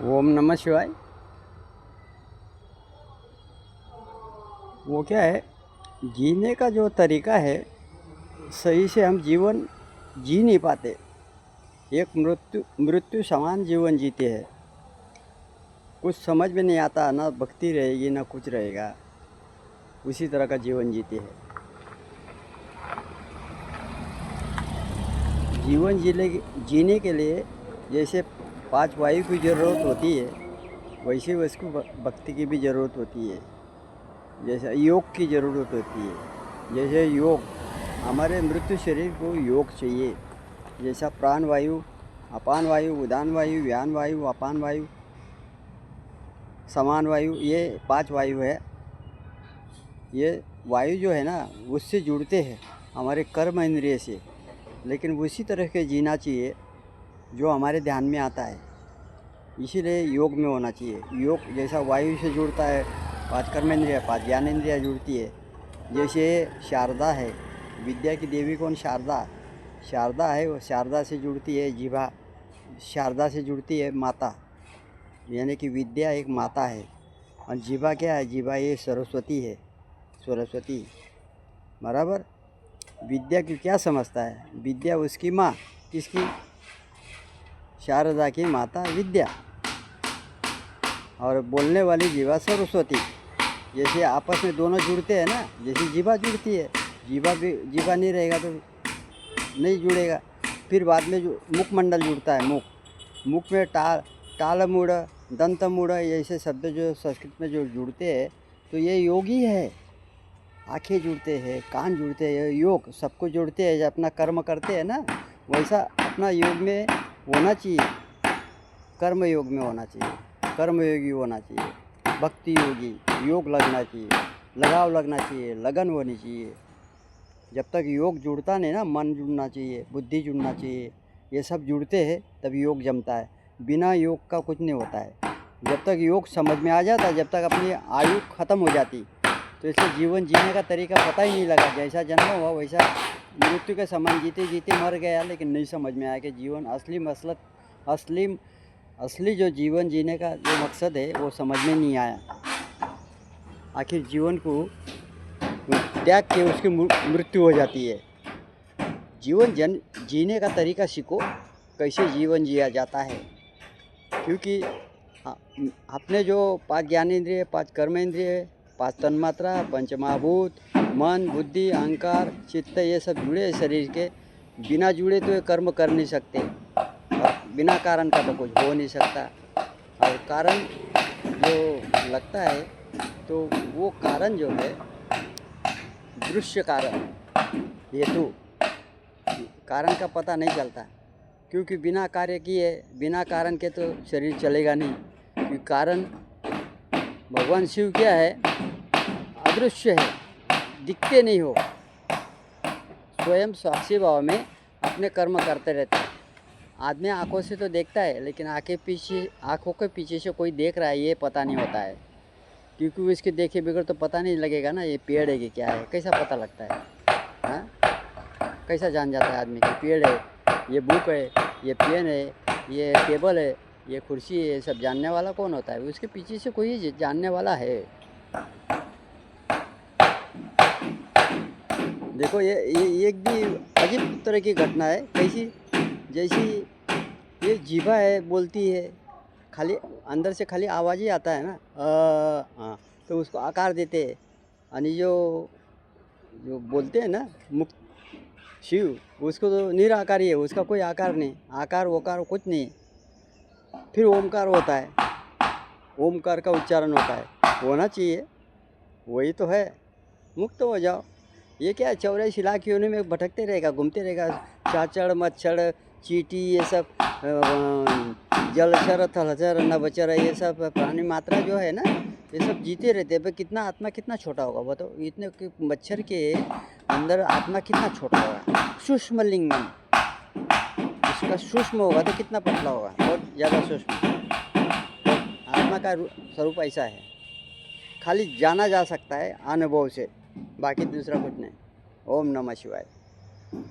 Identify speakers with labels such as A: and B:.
A: ओम नमः शिवाय। वो क्या है, जीने का जो तरीका है सही से हम जीवन जी नहीं पाते। एक मृत्यु मृत्यु समान जीवन जीते हैं। कुछ समझ में नहीं आता, ना भक्ति रहेगी ना कुछ रहेगा, उसी तरह का जीवन जीते हैं। जीवन जीने के लिए जैसे 5 वायु की ज़रूरत होती है, वैसे उसको भक्ति की भी ज़रूरत होती है। जैसे योग की ज़रूरत होती है। जैसे योग, हमारे मृत्यु शरीर को योग चाहिए। जैसा प्राण वायु, अपान वायु, उदान वायु, व्यान वायु, अपान वायु, समान वायु, ये 5 वायु है। ये वायु जो है ना, उससे जुड़ते हैं हमारे कर्म इंद्रिय से। लेकिन उसी तरह के जीना चाहिए जो हमारे ध्यान में आता है। इसीलिए योग में होना चाहिए। योग जैसा वायु से जुड़ता है 5 कर्मेंद्रिय, 5 ज्ञानेंद्रिय जुड़ती है। जैसे शारदा है, विद्या की देवी कौन? शारदा। शारदा है, वो शारदा से जुड़ती है जीवा। शारदा से जुड़ती है माता, यानी कि विद्या एक माता है। और जीवा क्या है? जीवा ये सरस्वती है, सरस्वती। बराबर। विद्या की क्या समझता है? विद्या उसकी माँ। किसकी? शारदा की माता विद्या। और बोलने वाली जीवा सरस्वती। जैसे आपस में दोनों जुड़ते हैं ना, जैसे जीवा जुड़ती है। जीवा नहीं रहेगा तो नहीं जुड़ेगा। फिर बाद में जो मुखमंडल जुड़ता है, मुख में टालमूढ़, दंतमूढ़, ऐसे शब्द जो संस्कृत में जो जुड़ते हैं, तो ये योग ही है। आँखें जुड़ते हैं, कान जुड़ते हैं, योग सबको जोड़ते हैं। जब अपना कर्म करते हैं ना, वैसा अपना योग में होना चाहिए। कर्म योग में होना चाहिए, कर्मयोगी होना चाहिए, भक्ति योगी। योग लगना चाहिए, लगाव लगना चाहिए, लगन होनी चाहिए। जब तक योग जुड़ता नहीं ना, मन जुड़ना चाहिए, बुद्धि जुड़ना चाहिए, ये सब जुड़ते हैं तब योग जमता है। बिना योग का कुछ नहीं होता है। जब तक योग समझ में आ जाता, जब तक अपनी आयु ख़त्म हो जाती, तो इससे जीवन जीने का तरीका पता ही नहीं लगा। जैसा जन्म हुआ वैसा मृत्यु के समान जीते जीते मर गया। लेकिन नहीं समझ में आया कि जीवन असली जो जीवन जीने का जो मकसद है वो समझ में नहीं आया। आखिर जीवन को त्याग के उसकी मृत्यु हो जाती है। जीवन जीने का तरीका सीखो, कैसे जीवन जिया जाता है। क्योंकि अपने जो 5 ज्ञानेंद्रिय, 5 कर्मेंद्रिय, 5 तन्मात्रा, पंचमहाभूत, मन, बुद्धि, अहंकार, चित्त, ये सब जुड़े हैं शरीर के। बिना जुड़े तो ये कर्म कर नहीं सकते, और बिना कारण का तो कुछ हो नहीं सकता। और कारण जो लगता है तो वो कारण जो है दृश्य कारण, हेतु। कारण का पता नहीं चलता, क्योंकि बिना कार्य किए, बिना कारण के तो शरीर चलेगा नहीं। क्योंकि कारण भगवान शिव क्या है? अदृश्य है, दिखते नहीं हो। स्वयं साक्षी भाव में अपने कर्म करते रहते हैं। आदमी आंखों से तो देखता है, लेकिन आंखों के पीछे से कोई देख रहा है ये पता नहीं होता है। क्योंकि इसके देखे बगैर तो पता नहीं लगेगा ना, ये पेड़ है कि क्या है, कैसा पता लगता है? हाँ, कैसा जान जाता है आदमी कि पेड़ है, ये बुक है, ये पेन है, ये टेबल है, ये कुर्सी है? ये सब जानने वाला कौन होता है? उसके पीछे से कोई जानने वाला है। देखो, ये एक भी अजीब तरह की घटना है। कैसी? जैसी ये जीभा है, बोलती है, खाली अंदर से खाली आवाज़ ही आता है ना, हाँ, तो उसको आकार देते हैं। यानी जो जो बोलते हैं ना मुख शिव, उसको तो निराकारी है, उसका कोई आकार नहीं, आकार वकार कुछ नहीं। फिर ओमकार होता है, ओमकार का उच्चारण होता है, होना चाहिए, वही तो है। मुक्त हो जाओ। ये क्या 84 लाख योनि में भटकते रहेगा, घूमते रहेगा। चाचड़, मच्छर, चींटी, ये सब जलचर, थलचर, नभचर, ये सब प्राणी मात्रा जो है ना, ये सब जीते रहते हैं। कितना आत्मा कितना छोटा होगा बताओ? इतने मच्छर के अंदर आत्मा कितना छोटा होगा? सूक्ष्म लिंगम, इसका सूक्ष्म होगा तो कितना पतला होगा? बहुत ज़्यादा सूक्ष्म। तो आत्मा का स्वरूप ऐसा है, खाली जाना जा सकता है अनुभव से, बाकी दूसरा कुछ नहीं। ओम नमः शिवाय।